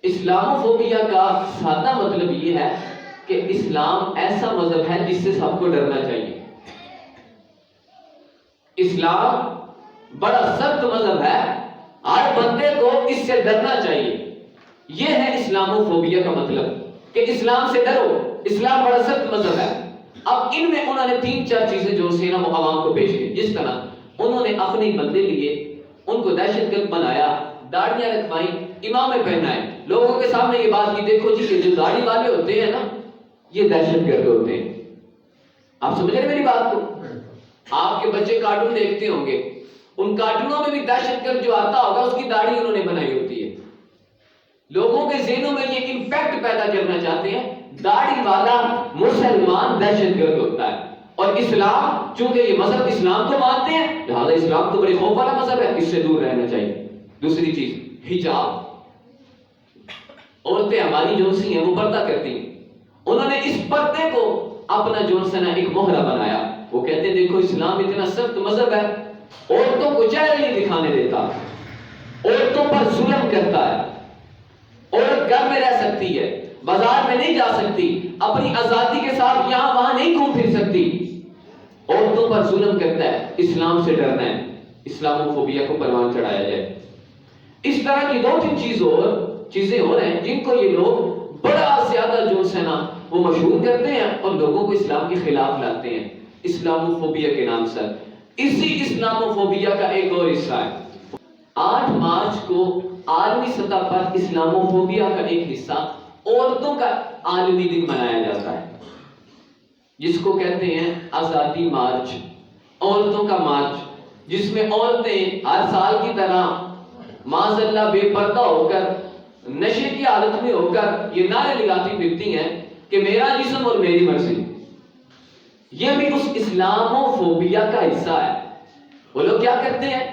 Islamophobia کا سادہ مطلب یہ ہے کہ اسلام ایسا مذہب ہے جس سے سب کو ڈرنا چاہیے. اسلام بڑا سخت مذہب ہے، ہر بندے کو اس سے ڈرنا چاہیے. یہ ہے اسلاموفوبیا کا مطلب کہ اسلام سے ڈرو، اسلام بڑا سخت مذہب ہے. اب ان میں انہوں نے 3-4 چیزیں جو سی نا وہ عوام کو پیش کی. جس طرح انہوں نے اپنے بندے لیے، ان کو دہشت گرد بنایا، داڑیاں رکھوائیں، امامے پہنائے، لوگوں کے سامنے یہ بات کی دیکھو جی کہ جو داڑھی والے ہوتے ہیں نا یہ دہشت گرد ہوتے ہیں. آپ سمجھ رہے میری بات کو؟ آپ کے بچے کارٹون دیکھتے ہوں گے، ان کارٹونوں میں بھی دہشت گرد جو آتا ہوگا اس کی داڑھی انہوں نے بنائی ہوتی ہے. لوگوں کے ذہنوں میں یہ امپیکٹ پیدا کرنا چاہتے ہیں داڑھی والا مسلمان دہشت گرد ہوتا ہے. اور اسلام چونکہ یہ مذہب اسلام کو مانتے ہیں لہذا اسلام تو بڑے خوف والا مذہب ہے، اس سے دور رہنا چاہیے. دوسری چیز حجاب. عورتیں ہماری جو سی ہیں وہ پردہ کرتی ہیں، انہوں نے اس پردے کو اپنا جو سنا ایک مہرہ بنایا. وہ کہتے ہیں دیکھو اسلام اتنا سخت مذہب ہے، عورتوں کو چہرہ نہیں دکھانے دیتا، عورتوں پر ظلم کرتا ہے. عورت گھر میں رہ سکتی ہے، بازار میں نہیں جا سکتی، اپنی آزادی کے ساتھ یہاں وہاں نہیں گھوم پھر سکتی، عورتوں پر ظلم کرتا ہے. اسلام سے ڈرنا ہے، اسلاموفوبیا کو پروان چڑھایا جائے. اس طرح کی 2-3 چیزیں اور ہیں جن کو یہ لوگ بڑا زیادہ جو ہے نا وہ مشہور کرتے ہیں اور لوگوں کو اسلام کے خلاف لاتے ہیں اسلاموفوبیا کے نام سے. اسی اسلاموفوبیا کا ایک اور حصہ ہے 8 مارچ کو عالمی سطح پر اسلاموفوبیا کا ایک حصہ عورتوں کا عالمی دن منایا جاتا ہے، جس کو کہتے ہیں آزادی مارچ، عورتوں کا مارچ، جس میں عورتیں ہر سال کی طرح معاذ اللہ بے پردہ ہو کر نشے کی حالت میں ہو کر یہ نعرے لگاتی پھرتی ہیں کہ میرا جسم اور میری مرضی. یہ بھی اس اسلاموفوبیا کا حصہ ہے. وہ لوگ کیا کرتے ہیں،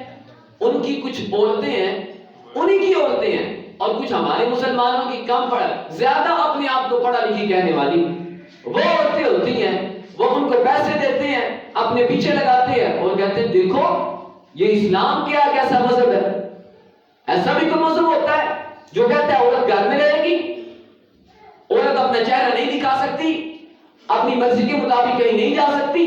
ان کی کچھ عورتیں ہیں، انہی کی عورتیں ہیں، اور کچھ ہمارے مسلمانوں کی کم زیادہ اپنے آپ کو پڑھا لکھی کہنے والی وہ عورتیں ہوتی ہیں، وہ ان کو پیسے دیتے ہیں، اپنے پیچھے لگاتے ہیں اور کہتے ہیں دیکھو یہ اسلام کیا کیسا مذہب ہے. ایسا بھی کوئی مذہب ہوتا ہے جو کہتا ہے عورت گھر میں رہے گی، عورت اپنا چہرہ نہیں دکھا سکتی، اپنی مرضی کے مطابق کہیں نہیں جا سکتی.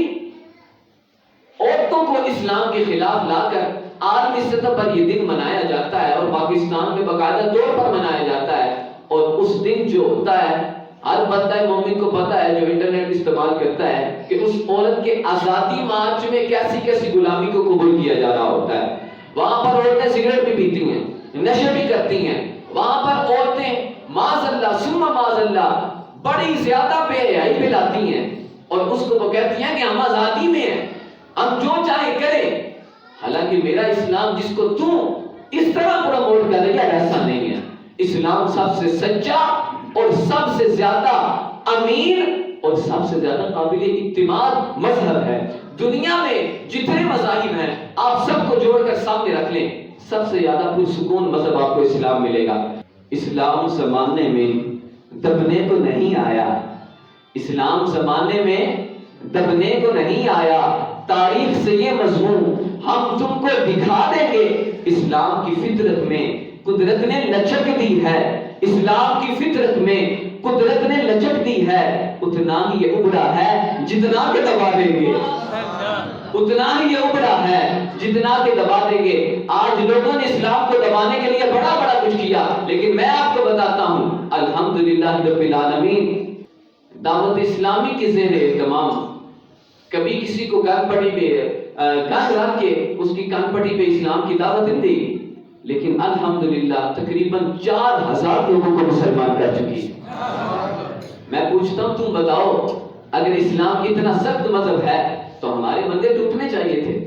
عورتوں کو اسلام کے خلاف لا کر عالمی سطح پر یہ دن منایا جاتا ہے اور پاکستان میں باقاعدہ طور پر منایا جاتا ہے. اور اس دن جو ہوتا ہے ہر بندہ مومن کو پتا ہے جو انٹرنیٹ استعمال کرتا ہے کہ اس عورت کے آزادی مارچ میں کیسی کیسی غلامی کو قبول کیا جا رہا ہوتا ہے. وہاں پر عورتیں سگریٹ بھی پیتی ہیں، نشے بھی کرتی ہیں، وہاں پر عورتیں معاذ اللہ ثم معاذ اللہ بڑی زیادہ بے حیائی پھیلاتی ہیں اور اس کو وہ کہتی ہیں کہ ہم آزادی میں ہیں، ہم جو چاہے کریں. حالانکہ میرا اسلام جس کو تو اس طرح پروموٹ کر رہی ہے ایسا نہیں ہے. اسلام سب سے سچا اور سب سے زیادہ امین اور سب سے زیادہ قابل اعتماد مذہب ہے. دنیا میں جتنے مذاہب ہیں آپ سب کو جوڑ کر سامنے رکھ لیں، سب سے زیادہ پرسکون مذہب آپ کو اسلام ملے گا. اسلام زمانے میں دبنے کو نہیں آیا، اسلام زمانے میں دبنے کو نہیں آیا. تاریخ سے یہ مضمون ہم تم کو دکھا دیں گے. اسلام کی فطرت میں قدرت نے لچک دی ہے، اسلام کی فطرت میں قدرت نے لچک دی ہے. اتنا ہی یہ ابڑا ہے جتنا کہ دبا دیں گے، اتنا ہی یہ ابڑا ہے جتنا کہ دبا دیں گے. آج لوگوں نے اسلام کو دبانے کے لیے بڑا بڑا کچھ کیا، لیکن میں آپ کو بتاتا ہوں الحمدللہ رب العالمین دعوت اسلامی کے زیر اہتمام کبھی کسی کو کان پٹی پہ کان رکھ کے اس کی کان پٹی پہ اسلام کی دعوت نہیں دی، لیکن الحمدللہ تقریباً 4000 لوگوں کو مسلمان کر چکی ہے. میں پوچھتا ہوں تم بتاؤ اگر اسلام اتنا سخت مذہب ہے تو ہمارے بندے ٹوٹنے چاہیے تھے.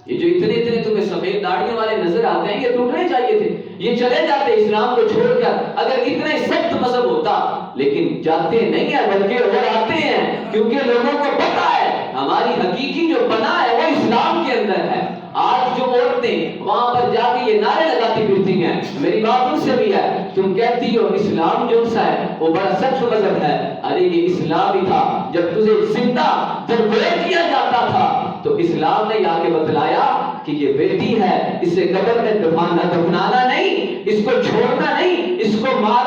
یہ جو اتنے تمہیں سفید داڑھیوں والے نظر آتے ہیں یہ ٹوٹنے چاہیے تھے، یہ چلے جاتے اسلام کو چھوڑ کر. اگر اتنا سخت مذہب ہوتا، لیکن جاتے نہیں ہیں بلکہ اور آتے ہیں کیونکہ لوگوں کو پتا ہے ہماری حقیقی جو بنا ہے وہ اسلام کے اندر ہے. آج جو عورتیں وہاں پر جا کے یہ نعرے لگاتی پھرتی ہیں، میری بات ان سے بھی ہے، تم کہتی ہو اسلام جو سا ہے وہ بڑا سخت مذہب ہے. ارے یہ اسلام ہی تھا جب تجھے زندہ درگور کیا جاتا تھا تو اسلام نے آ کے بتلایا کہ یہ بیٹی ہے، اسے قبر میں دفنانا نہیں، اس کو چھوڑنا نہیں، اس کو مار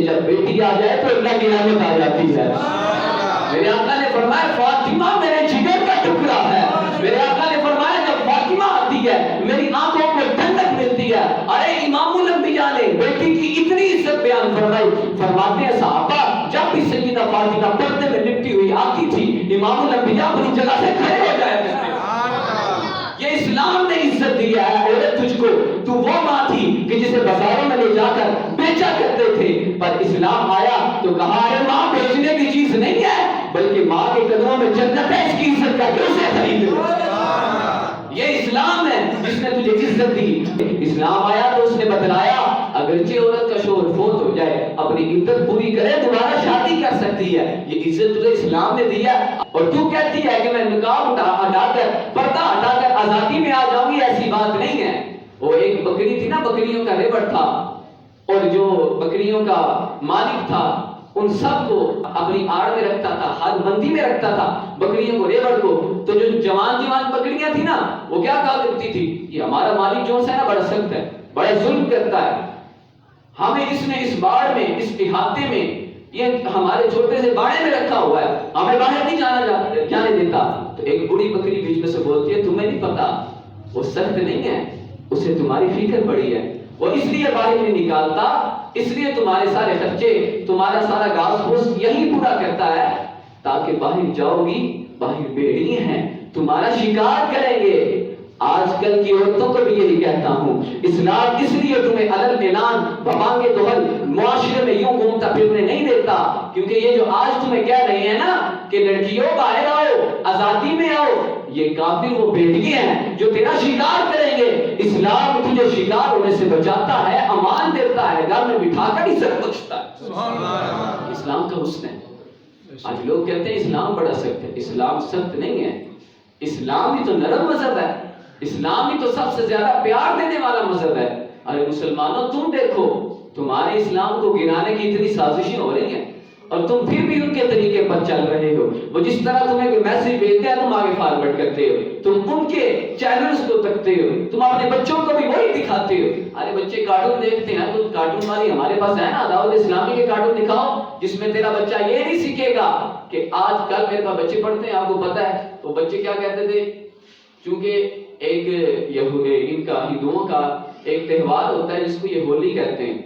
جب بیٹی آ جائے تو اللہ کی رحمت آ جاتی ہے. میرے آقا نے فرمایا فاطمہ میرے جگر کا ٹکڑا ہے. میرے آقا نے فرمایا جب فاطمہ آتی ہے میری آنکھوں کو ٹھنڈک ملتی ہے. ارے امام الانبیاء نے بیٹی کی اتنی عزت بیان فرمائی. فرماتے ہیں صحابہ جب بھی سیدہ فاطمہ پردے میں لپٹی ہوئی آتی تھی امام الانبیاء اپنی جگہ سے کھڑے ہو جایا کرتے. یہ اسلام نے عزت دیا ہے عورت تجھ کو. تو وہ ماں تھی کہ جسے بازاروں میں لے جا کر بیچا کرتے تھے, پر اسلام آیا تو کہا ہے ماں بیچنے کی چیز نہیں ہے بلکہ ماں کے قدموں میں جنت ہے, اس کی عزت کر کے اسے خرید لو. یہ اسلام ہے جس نے تجھے عزت دی. اسلام آیا تو اس نے بتلایا اگرچہ عورت کا شوہر فوت ہو جائے اپنی عدت پوری کرے دوبارہ شادی کر سکتی ہے. یہ عزت تجھے اسلام نے دیا. اور تو کہتی ہے کہ میں نقاب ہٹا کر پردہ ہٹا کر آزادی میں آ جاؤں گی, ایسی بات نہیں ہے. وہ ایک بکری تھی نا, بکریوں کا ریوڑ تھا, اور جو بکریوں کا مالک تھا ان سب کو اپنی آڑ میں رکھتا تھا, ہر بندی میں رکھتا تھا بکریوں کو, ریوڑ کو. تو جو جوان بکریاں تھی نا وہ کیا کہا کرتی تھی, یہ ہمارا مالک جو ہے نا بڑا سخت ہے, بڑا ظلم کرتا ہے, ہمیں اس نے اس باڑ میں اس احاطے میں یہ ہمارے چھوٹے سے باڑے میں رکھا ہوا ہے, ہمیں باہر نہیں جانے دیتا. تو ایک بڑی بکری بیچ میں سے بولتی ہے تمہیں نہیں پتا وہ سخت نہیں ہے, اسے تمہاری فکر پڑی ہے, وہ اس لیے باہر نہیں نکالتا, اس لیے تمہارے سارے خرچے تمہارا سارا گھاس پھوس یہی پورا کرتا ہے تاکہ باہر جاؤ گی باہر بیڑی ہیں تمہارا شکار کریں گے. آج کل کی عورتوں کو بھی یہی کہتا ہوں, اسلام اس لیے تمہیں علل اعلان بھانگے دوہل معاشرے میں یوں گھومتا پھرنے نہیں دیتا, کیونکہ یہ جو آج تمہیں کہہ رہے ہیں نا کہ لڑکیوں باہر آؤ آزادی میں آؤ, یہ کافر وہ بیٹیاں ہیں جو تیرا شکار کریں گے. اسلام تجھے شکار ہونے سے بچاتا ہے, امان دیتا ہے, گھر میں بٹھا کر عزت بخشتا ہے. اسلام کا حسن ہے. آج لوگ کہتے ہیں اسلام بڑا سخت ہے, اسلام سخت نہیں ہے, اسلام بھی تو نرم مذہب ہے, اسلام بھی تو سب سے زیادہ پیار دینے والا مذہب ہے. ارے مسلمانوں تم دیکھو تمہارے اسلام کو گرانے کی اتنی سازشیں ہو رہی ہیں اور تم پھر بھی ان کے طریقے پر چل رہے ہو. وہ جس طرح تمہیں کوئی میسج بھیجتے ہیں تم آگے فارورڈ کرتے ہو, تم ان کے چینلز کو تکتے ہو, تم اپنے بچوں کو بھی وہی دکھاتے ہو. ارے بچے کارٹون دیکھتے ہیں تو کارٹون والی ہمارے پاس ہے نا, دعوت اسلامی کے کارٹون دکھاؤ جس میں تیرا بچہ یہ نہیں سیکھے گا کہ آج کل میرے پاس بچے پڑھتے ہیں, آپ کو پتہ ہے وہ بچے کیا کہتے تھے, چونکہ ایک ان کا ہندوؤں کا ایک تہوار ہوتا ہے جس کو یہ ہولی کہتے ہیں,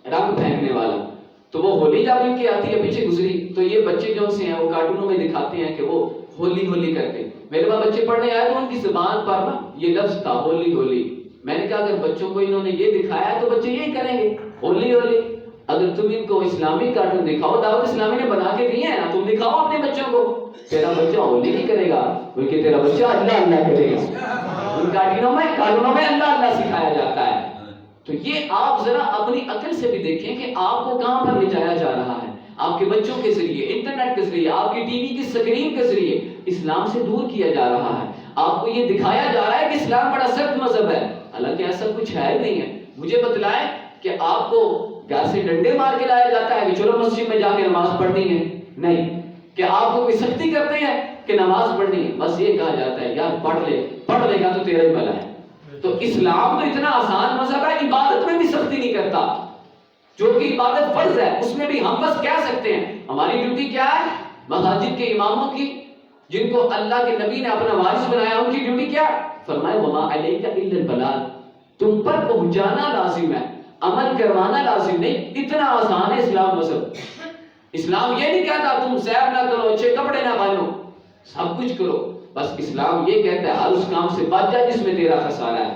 رنگ پھینکنے والا. تو وہ ہولی جب ان کی آتی ہے پیچھے گزری تو یہ بچے جو سے ہیں وہ کارٹونوں میں دکھاتے ہیں کہ وہ ہولی کرتے ہیں. میرے پاس بچے پڑھنے آئے تو ان کی زبان پر نا یہ لفظ تھا ہولی. میں نے کہا اگر بچوں کو انہوں نے یہ دکھایا تو بچے یہی کریں گے ہولی. اگر تم ان کو اسلامی کارٹون دکھاؤ, دعوت اسلامی نے بنا کے دیے ہیں نا, تم دکھاؤ اپنے بچوں کو, تیرا بچہ ہولی نہیں کرے گا بلکہ تیرا بچہ اللہ کرے گا. ان کارٹونوں میں اللہ سکھایا جاتا ہے. تو یہ آپ ذرا اپنی عقل سے بھی دیکھیں کہ آپ کو کہاں پر لے جایا جا رہا ہے. آپ کے بچوں کے ذریعے, انٹرنیٹ کے ذریعے, آپ کی ٹی وی کی اسکرین کے ذریعے اسلام سے دور کیا جا رہا ہے. آپ کو یہ دکھایا جا رہا ہے کہ اسلام بڑا سخت مذہب ہے, حالانکہ ایسا کچھ ہے نہیں ہے. مجھے بتلائیں کہ آپ کو گھر سے ڈنڈے مار کے لایا جاتا ہے کہ چلو مسجد میں جا کے نماز پڑھنی ہے, نہیں. کہ آپ کو کوئی سختی کرتے ہیں کہ نماز پڑھنی ہے, بس یہ کہا جاتا ہے یار پڑھ لے گا تو تیرا ہی بھلا ہے. تو اسلام تو اتنا آسان مذہب ہے, عبادت میں بھی سختی نہیں کرتا. جو کہ عبادت فرض ہے اس میں بھی ہم بس کہہ سکتے ہیں ہماری ڈیوٹی کیا ہے. مساجد کے اماموں کی, جن کو اللہ کے نبی نے اپنا وارث بنایا, ان کی ڈیوٹی کیا ہے؟ فرمایا وما علیک الا البلاغ, تم پر پہنچانا لازم ہے, عمل کروانا لازم نہیں. اتنا آسان ہے اسلام مذہب. اسلام یہ نہیں کہتا تم سیر نہ کرو, اچھے کپڑے نہ پہنو, سب کچھ کرو. بس اسلام یہ کہتا ہے ہر اس کام سے بچ جا جس میں تیرا خسارہ ہے.